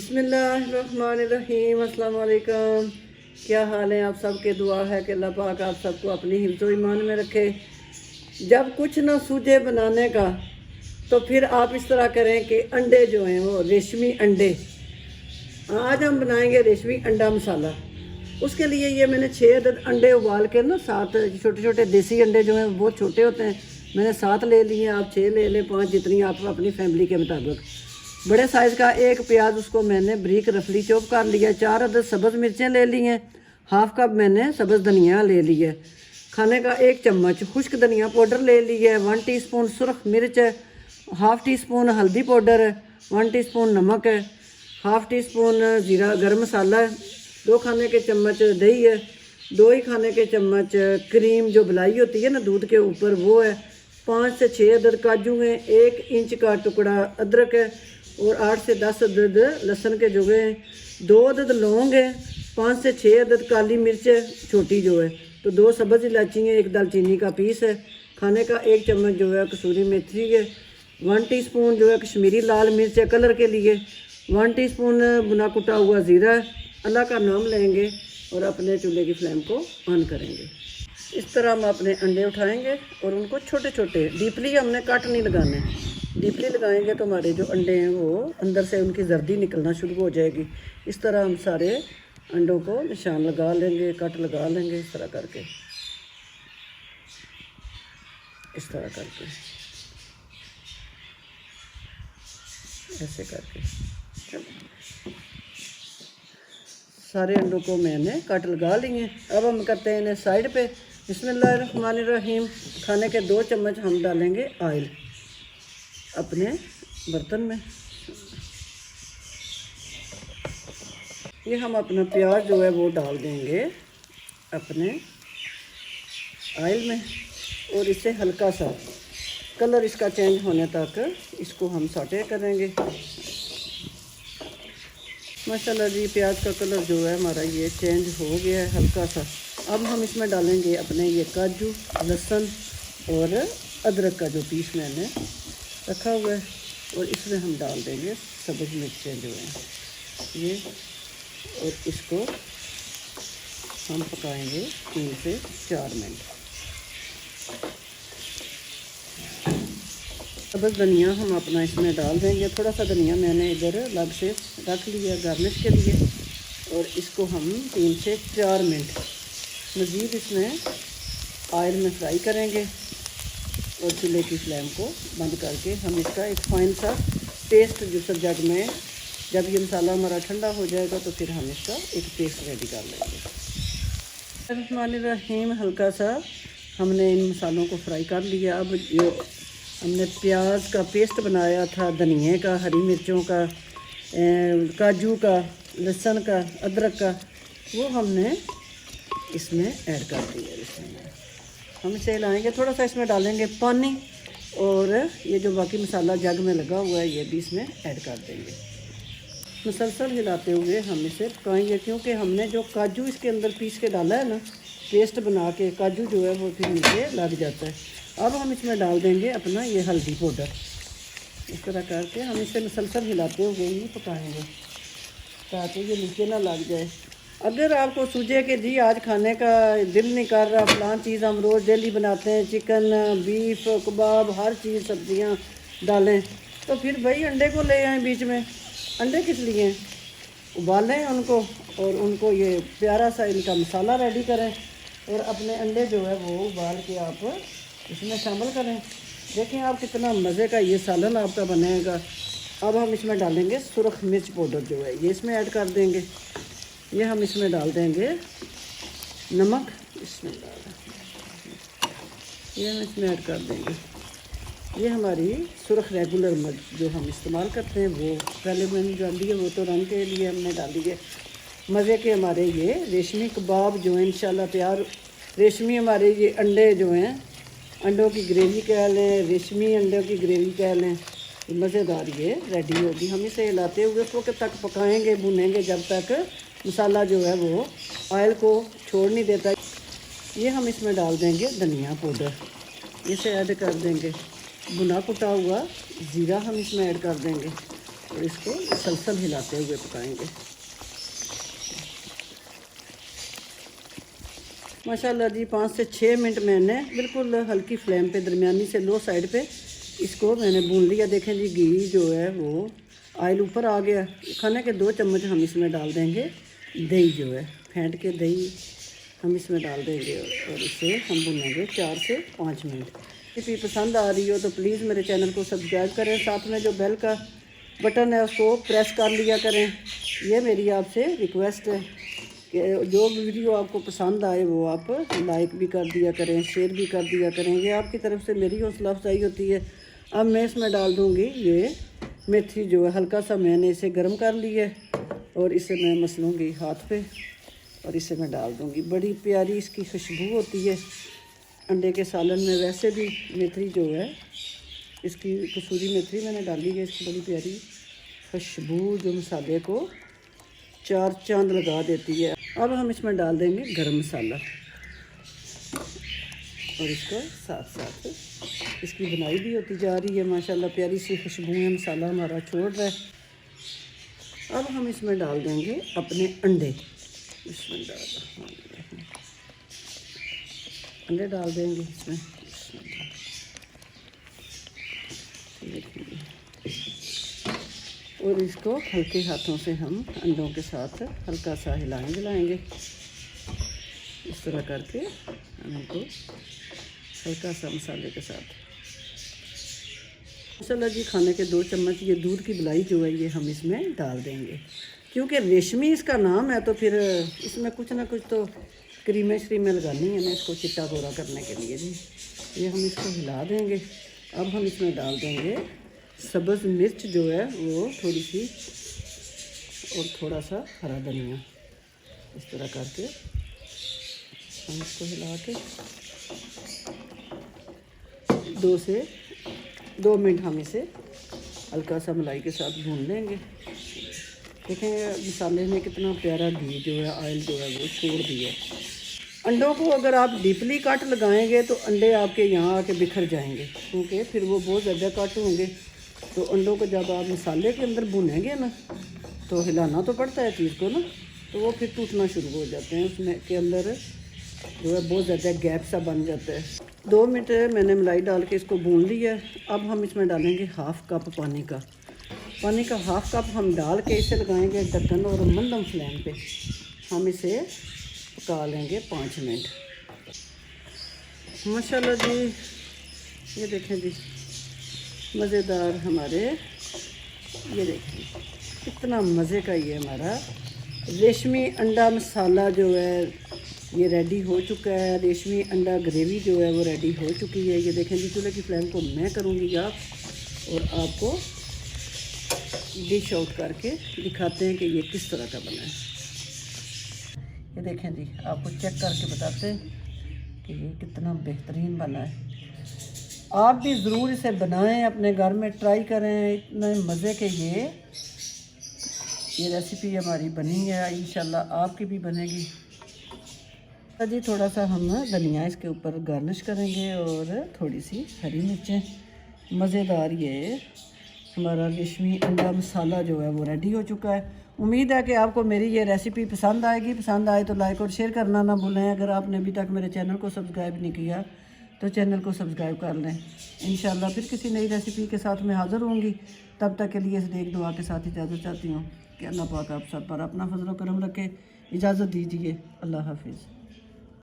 बिस्मिल्लाहिर्रहमानिर्रहीम। अस्सलाम वालेकुम। क्या हाल है आप सबके? दुआ है कि अल्लाह पाक आप सबको अपनी हिफ्ज़ो ईमान में रखे। जब कुछ ना सूझे बनाने का तो फिर आप इस तरह करें कि अंडे जो हैं वो रेशमी अंडे, आज हम बनाएंगे रेशमी अंडा मसाला। उसके लिए ये मैंने 6 अदद अंडे उबाल के ना, 7 छोटे छोटे देसी अंडे जो हैं वो बहुत छोटे होते हैं, मैंने 7 ले लिए। आप 6 ले लें, 5, जितनी आप अपनी फैमिली के मुताबिक। बड़े साइज़ का एक प्याज, उसको मैंने बरीक रफली चॉप कर लिया। 4 अदद सब्ज़ मिर्चें ले ली हैं। हाफ़ कप मैंने सब्ज़ धनिया ले ली है। खाने का 1 चम्मच खुश्क धनिया पाउडर ले ली है। 1 टीस्पून सुरख मिर्च है। हाफ़ टी स्पून हल्दी पाउडर है। 1 टीस्पून नमक है। हाफ़ टी स्पून ज़ीरा गर्म मसाला है। 2 खाने के चम्मच दही है। 2 ही खाने के चम्मच क्रीम जो मलाई होती है ना दूध के ऊपर, वो है। 5 से 6 अदद काजू हैं। 1 इंच का टुकड़ा अदरक है और 8 से 10 अदद लहसुन के जुगे हैं। 2 अदद लौंग है। 5 से 6 अदद काली मिर्च है छोटी जो है। तो 2 सब्ज़ इलायची हैं। 1 दालचीनी का पीस है। खाने का 1 चम्मच जो है कसूरी मेथी है। 1 टीस्पून जो है कश्मीरी लाल मिर्च है कलर के लिए। 1 टीस्पून भुना कुटा हुआ ज़ीरा है। अल्लाह का नाम लेंगे और अपने चूल्हे की फ्लेम को ऑन करेंगे। इस तरह हम अपने अंडे उठाएंगे और उनको छोटे छोटे, डीपली हमने कट नहीं लगाने। डीपली लगाएंगे तो हमारे जो अंडे हैं वो अंदर से उनकी जर्दी निकलना शुरू हो जाएगी। इस तरह हम सारे अंडों को निशान लगा लेंगे, कट लगा लेंगे। इस तरह करके, इस तरह करके, ऐसे करके सारे अंडों को मैंने कट लगा लिए। अब हम करते हैं इन्हें साइड पे। बिस्मिल्लाहिर्रहमानिर्रहीम। खाने के 2 चम्मच हम डालेंगे ऑयल अपने बर्तन में। ये हम अपना प्याज जो है वो डाल देंगे अपने ऑयल में और इसे हल्का सा कलर इसका चेंज होने तक इसको हम सौटे करेंगे। माशाल्लाह जी, प्याज का कलर जो है हमारा ये चेंज हो गया है हल्का सा। अब हम इसमें डालेंगे अपने ये काजू, लहसुन और अदरक का जो पीस मैंने रखा हुआ है और इसमें हम डाल देंगे सब्ज़ मिर्चें जो हैं ये, और इसको हम पकाएंगे 3 से 4 मिनट। सब्ज़ धनिया हम अपना इसमें डाल देंगे। थोड़ा सा धनिया मैंने इधर अलग से रख लिया गार्निश के लिए, और इसको हम 3 से 4 मिनट मज़ीद इसमें ऑयल में फ्राई करेंगे और चूल्हे की फ्लेम को बंद करके हम इसका एक फाइन सा पेस्ट जो जग में, जब ये मसाला हमारा ठंडा हो जाएगा तो फिर हम इसका एक पेस्ट रेडी कर लेंगे। रहमानिर्रहीम। हल्का सा हमने इन मसालों को फ्राई कर लिया। अब जो हमने प्याज का पेस्ट बनाया था, धनिए का, हरी मिर्चों का, काजू का, लहसुन का, अदरक का, वो हमने इसमें ऐड कर दिया। इसमें हम इसे हिलाएंगे। थोड़ा सा इसमें डालेंगे पानी और ये जो बाकी मसाला जग में लगा हुआ है ये भी इसमें ऐड कर देंगे। मुसलसल हिलाते हुए हम इसे पकाएंगे, क्योंकि हमने जो काजू इसके अंदर पीस के डाला है ना, पेस्ट बना के, काजू जो है वो फिर नीचे लग जाता है। अब हम इसमें डाल देंगे अपना ये हल्दी पाउडर। इस तरह करके हम इसे मुसलसल हिलाते हुए ही पकाएंगे ताकि ये नीचे ना लग जाए। अगर आपको सूझे कि जी आज खाने का दिल नहीं कर रहा, फलां चीज़ हम रोज़ डेली बनाते हैं, चिकन, बीफ, कबाब, हर चीज़ सब्जियां डालें, तो फिर भाई अंडे को ले आएँ बीच में। अंडे किस लिए हैं? उबालें उनको और उनको ये प्यारा सा इनका मसाला रेडी करें और अपने अंडे जो है वो उबाल के आप इसमें शामिल करें। देखें आप कितना मज़े का ये सालन आपका बनेगा। अब हम इसमें डालेंगे सुरख मिर्च पाउडर जो है ये इसमें ऐड कर देंगे। ये हम इसमें डाल देंगे नमक, इसमें ये हम इसमें ऐड कर देंगे। ये हमारी सुरख रेगुलर मिर्च जो हम इस्तेमाल करते हैं, वो पहले मैंने डाली है, वो तो रंग के लिए हमने डाली है। मज़े के हमारे ये रेशमी कबाब जो हैं इंशाल्लाह तैयार। रेशमी हमारे ये अंडे जो हैं, अंडों की ग्रेवी कह लें, रेशमी अंडों की ग्रेवी कह लें, मज़ेदार ये रेडी होगी। हम इसे हिलाते हुए उसको कब तक पकाएंगे, भुनेंगे जब तक मसाला जो है वो ऑयल को छोड़ नहीं देता। ये हम इसमें डाल देंगे धनिया पाउडर, इसे ऐड कर देंगे। भुना कुटा हुआ ज़ीरा हम इसमें ऐड कर देंगे और इसको मुसलसल हिलाते हुए पकाएंगे। माशाल्लाह जी 5 से 6 मिनट मैंने बिल्कुल हल्की फ्लेम पे, दरमियानी से लो साइड पे इसको मैंने भून लिया। देखें जी घी जो है वो ऑयल ऊपर आ गया। खाने के 2 चम्मच हम इसमें डाल देंगे दही, जो है फेंट के दही हम इसमें डाल देंगे और इसे हम भूनेंगे 4 से 5 मिनट। रेसिपी पसंद आ रही हो तो प्लीज़ मेरे चैनल को सब्सक्राइब करें, साथ में जो बेल का बटन है उसको प्रेस कर लिया करें। ये मेरी आपसे रिक्वेस्ट है कि जो वीडियो आपको पसंद आए वो आप लाइक भी कर दिया करें, शेयर भी कर दिया करें। ये आपकी तरफ से मेरी हौसला अफजाई होती है। अब मैं इसमें डाल दूँगी ये मेथी, जो है हल्का सा मैंने इसे गर्म कर लिया है और इसे मैं मसलूँगी हाथ पे और इसे मैं डाल दूँगी। बड़ी प्यारी इसकी खुशबू होती है अंडे के सालन में। वैसे भी मेथी जो है, इसकी कसूरी मेथी मैंने डाली है, इसकी बड़ी प्यारी खुशबू जो मसाले को 4 चांद लगा देती है। अब हम इसमें डाल देंगे गरम मसाला और इसको साथ साथ इसकी बुनाई भी होती जा रही है। माशाल्लाह प्यारी सी खुशबू है, मसाला हमारा छोड़ रहा है। अब हम इसमें डाल देंगे अपने अंडे। इसमें अंडे डाल देंगे इसमें। और इसको हल्के हाथों से हम अंडों के साथ हल्का सा हिलाएंगे। इस तरह करके हम इनको हल्का सा मसाले के साथ। माशाल्लाह जी खाने के 2 चम्मच ये दूध की मलाई जो है ये हम इसमें डाल देंगे। क्योंकि रेशमी इसका नाम है तो फिर इसमें कुछ ना कुछ तो क्रीमें श्रीमें लगानी है ना इसको चिट्टा गोरा करने के लिए जी। ये हम इसको हिला देंगे। अब हम इसमें डाल देंगे सब्ज़ मिर्च जो है वो थोड़ी सी और थोड़ा सा हरा धनिया। इस तरह करके हम इसको हिला के 2 मिनट हम इसे हल्का सा मलाई के साथ भून लेंगे। देखें मसाले में कितना प्यारा घी जो है, ऑयल जो है वो छोड़ दिया। अंडों को अगर आप डीपली कट लगाएंगे तो अंडे आपके यहाँ आके बिखर जाएंगे, क्योंकि फिर वो बहुत ज़्यादा कट होंगे। तो अंडों को जब आप मसाले के अंदर भुनेंगे ना तो हिलाना तो पड़ता है चीज़ को ना, तो वो फिर टूटना शुरू हो जाते हैं। उसमें के अंदर जो है बहुत ज़्यादा गैप सा बन जाता है। 2 मिनट मैंने मलाई डाल के इसको भून लिया। अब हम इसमें डालेंगे हाफ़ कप पानी का हाफ़ कप हम डाल के इसे लगाएंगे ढक्कन और मंदम फ्लेम पे हम इसे पका लेंगे 5 मिनट। माशाल्लाह जी ये देखें जी मज़ेदार हमारे, ये देखिए कितना मज़े का ये हमारा रेशमी अंडा मसाला जो है ये रेडी हो चुका है। रेशमी अंडा ग्रेवी जो है वो रेडी हो चुकी है। ये देखें जी चूल्हे की फ्लेम को मैं करूँगी आप और आपको डिश आउट करके दिखाते हैं कि ये किस तरह का बना है। ये देखें जी आपको चेक करके बताते हैं कि ये कितना बेहतरीन बना है। आप भी ज़रूर इसे बनाएं, अपने घर में ट्राई करें। इतने मज़े के ये रेसिपी हमारी बनी है, इंशाल्लाह आपकी भी बनेगी। जी थोड़ा सा हम धनिया इसके ऊपर गार्निश करेंगे और थोड़ी सी हरी मिर्चें। मज़ेदार ये हमारा रेशमी अंडा मसाला जो है वो रेडी हो चुका है। उम्मीद है कि आपको मेरी ये रेसिपी पसंद आएगी। पसंद आए तो लाइक और शेयर करना ना भूलें। अगर आपने अभी तक मेरे चैनल को सब्सक्राइब नहीं किया तो चैनल को सब्सक्राइब कर लें। इंशाल्लाह फिर किसी नई रेसिपी के साथ मैं हाज़िर होंगी। तब तक के लिए इस नेक दुआ के साथ इजाज़त चाहती हूँ कि अल्लाह पाक आप सब पर अपना फजल व करम रखे। इजाज़त दीजिए। अल्लाह हाफिज़।